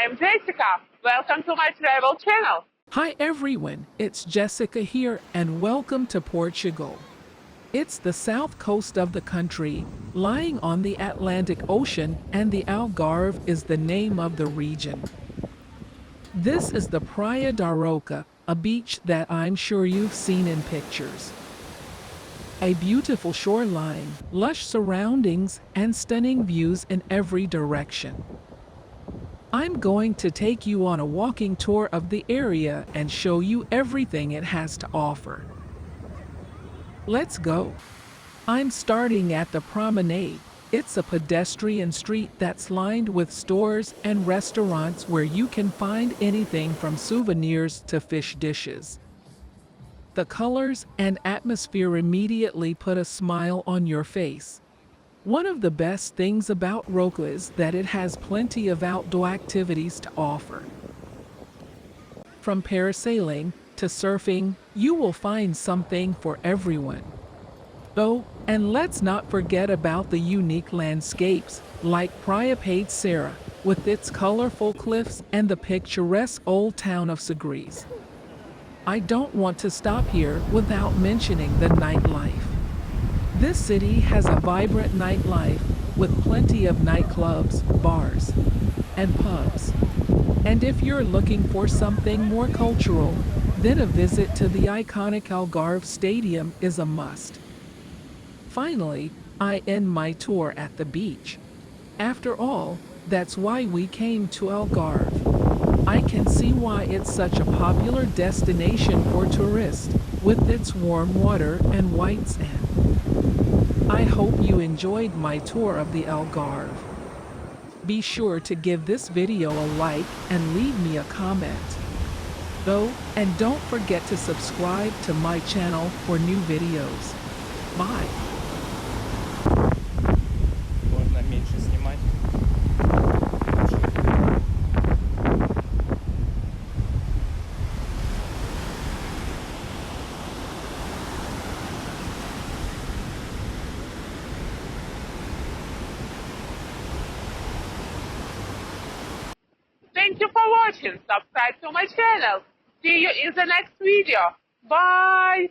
I'm Jessica. Welcome to my travel channel. Hi everyone, it's Jessica here and welcome to Portugal. It's the south coast of the country, lying on the Atlantic Ocean, and the Algarve is the name of the region. This is the Praia da Roca, a beach that I'm sure you've seen in pictures. A beautiful shoreline, lush surroundings, and stunning views in every direction. I'm going to take you on a walking tour of the area and show you everything it has to offer. Let's go. I'm starting at the promenade. It's a pedestrian street that's lined with stores and restaurants where you can find anything from souvenirs to fish dishes. The colors and atmosphere immediately put a smile on your face. One of the best things about Roca is that it has plenty of outdoor activities to offer. From parasailing to surfing, you will find something for everyone. Oh, and let's not forget about the unique landscapes, like Praia da Serra, with its colorful cliffs and the picturesque old town of Sagres. I don't want to stop here without mentioning the nightlife. This city has a vibrant nightlife with plenty of nightclubs, bars, and pubs. And if you're looking for something more cultural, then a visit to the iconic Algarve Stadium is a must. Finally, I end my tour at the beach. After all, that's why we came to Algarve. I can see why it's such a popular destination for tourists, with its warm water and white sand. I hope you enjoyed my tour of the Algarve. Be sure to give this video a like and leave me a comment. Oh, and don't forget to subscribe to my channel for new videos. Bye. Можно меньше снимать. Thank you for watching. Subscribe to my channel. See you in the next video. Bye.